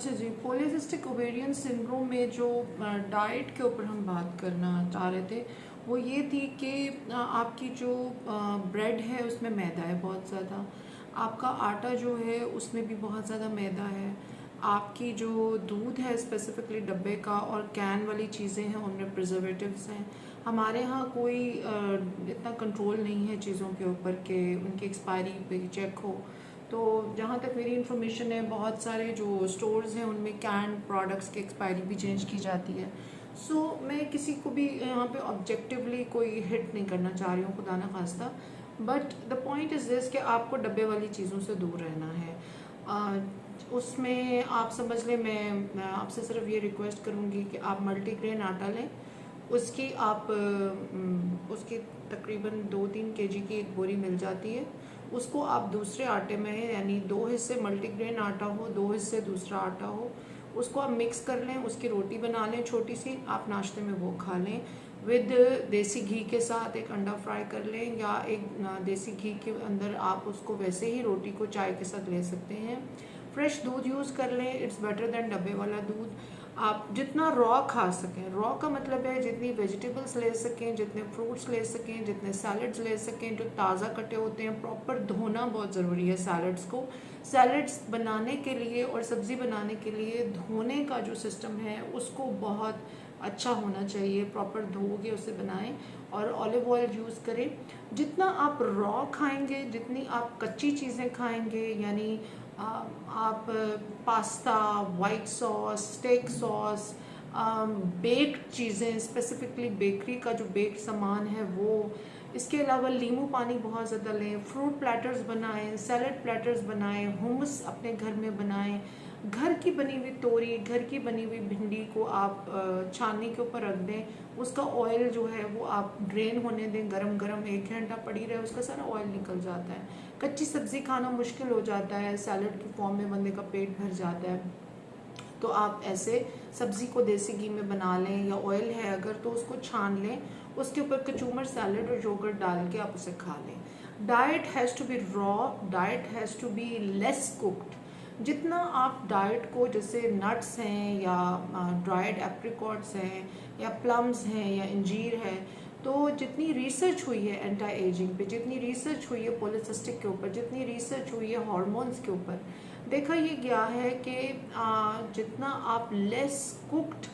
अच्छा जी, polycystic ovarian syndrome में जो डाइट के ऊपर हम बात करना चाह रहे थे वो ये थी कि आपकी जो ब्रेड है उसमें मैदा है बहुत ज़्यादा, आपका आटा जो है उसमें भी बहुत ज़्यादा मैदा है, आपकी जो दूध है स्पेसिफिकली डब्बे का और कैन वाली चीज़ें हैं उनमें प्रिजर्वेटिव्स हैं। हमारे यहाँ कोई इतना कंट्रोल नहीं है चीज़ों के ऊपर कि उनकी एक्सपायरी पे चेक हो। तो जहाँ तक मेरी इन्फॉर्मेशन है बहुत सारे जो स्टोर्स हैं उनमें कैन प्रोडक्ट्स की एक्सपायरी भी चेंज की जाती है। सो मैं किसी को भी यहाँ पे ऑब्जेक्टिवली कोई हिट नहीं करना चाह रही हूँ खुदा ना खास्ता, but the point is this कि आपको डब्बे वाली चीज़ों से दूर रहना है। उसमें आप समझ लें, मैं आपसे सिर्फ ये रिक्वेस्ट करूँगी कि आप मल्टीग्रेन आटा लें, उसकी आप उसकी तकरीबन 2-3 kg की एक बोरी मिल जाती है। उसको आप दूसरे आटे में, यानी 2 हिस्से मल्टीग्रेन आटा हो, 2 हिस्से दूसरा आटा हो, उसको आप मिक्स कर लें, उसकी रोटी बना लें छोटी सी, आप नाश्ते में वो खा लें विद देसी घी के साथ। एक अंडा फ्राई कर लें या एक देसी घी के अंदर आप उसको वैसे ही रोटी को चाय के साथ ले सकते हैं। फ्रेश दूध यूज़ कर लें, इट्स बेटर देन डब्बे वाला दूध। आप जितना रॉ खा सकें, रॉ का मतलब है जितनी वेजिटेबल्स ले सकें, जितने फ्रूट्स ले सकें, जितने सैलड्स ले सकें जो ताज़ा कटे होते हैं। प्रॉपर धोना बहुत ज़रूरी है सैलड्स को। सैलड्स बनाने के लिए और सब्ज़ी बनाने के लिए धोने का जो सिस्टम है उसको बहुत अच्छा होना चाहिए। प्रॉपर धो के उसे बनाएं और ऑलिव ऑयल यूज़ करें। जितना आप रॉ खाएंगे, जितनी आप कच्ची चीज़ें खाएंगे, यानी आप pasta, white sauce, steak sauce, baked चीज़ें, स्पेसिफिकली बेकरी का जो बेक्ड सामान है वो, इसके अलावा नींबू पानी बहुत ज़्यादा लें, फ्रूट प्लेटर्स बनाएं, सैलड प्लेटर्स बनाएं, हुम्मस अपने घर में बनाएं। घर की बनी हुई तोरी, घर की बनी हुई भिंडी को आप छाननी के ऊपर रख दें, उसका ऑयल जो है वो आप ड्रेन होने दें, गरम गरम 1 घंटा पड़ी रहे, उसका सारा ऑयल निकल जाता है। कच्ची सब्ज़ी खाना मुश्किल हो जाता है, सैलड की फॉर्म में बंदे का पेट भर जाता है, तो आप ऐसे सब्ज़ी को देसी घी में बना लें, या ऑयल है अगर तो उसको छान लें, उसके ऊपर कचूमर, सैलड और योगर्ट डाल के आप उसे खा लें। Diet has to be raw, diet has to be less cooked. जितना आप डाइट को, जैसे नट्स हैं या ड्राइड एप्रिकॉट्स हैं या प्लम्स हैं या अंजीर है, तो जितनी रिसर्च हुई है एंटी एजिंग पे, जितनी रिसर्च हुई है पॉलीसिस्टिक के ऊपर, जितनी रिसर्च हुई है हार्मोन्स के ऊपर, देखा ये गया है कि जितना आप लेस कुक्ड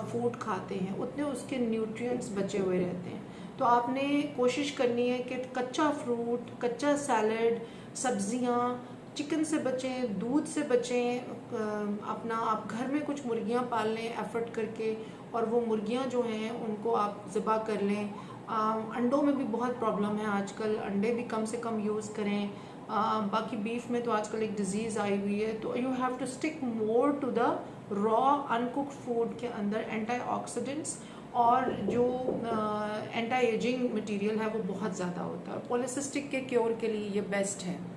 फूड खाते हैं उतने उसके न्यूट्रिएंट्स बचे हुए रहते हैं। तो आपने कोशिश करनी है कि कच्चा फ्रूट, कच्चा सैलड, सब्जियां, चिकन से बचें, दूध से बचें। अपना आप घर में कुछ मुर्गियां पाल लें एफर्ट करके, और वो मुर्गियां जो हैं उनको आप ज़िबा कर लें। अंडों में भी बहुत प्रॉब्लम है आजकल, अंडे भी कम से कम यूज़ करें। बाकी बीफ में तो आजकल एक डिजीज़ आई हुई है, तो you have to stick more to the raw uncooked food के अंदर एंटीऑक्सीडेंट्स और जो एंटी एजिंग मटेरियल है वो बहुत ज़्यादा होता है। पॉलीसिस्टिक के क्योर के लिए ये बेस्ट है।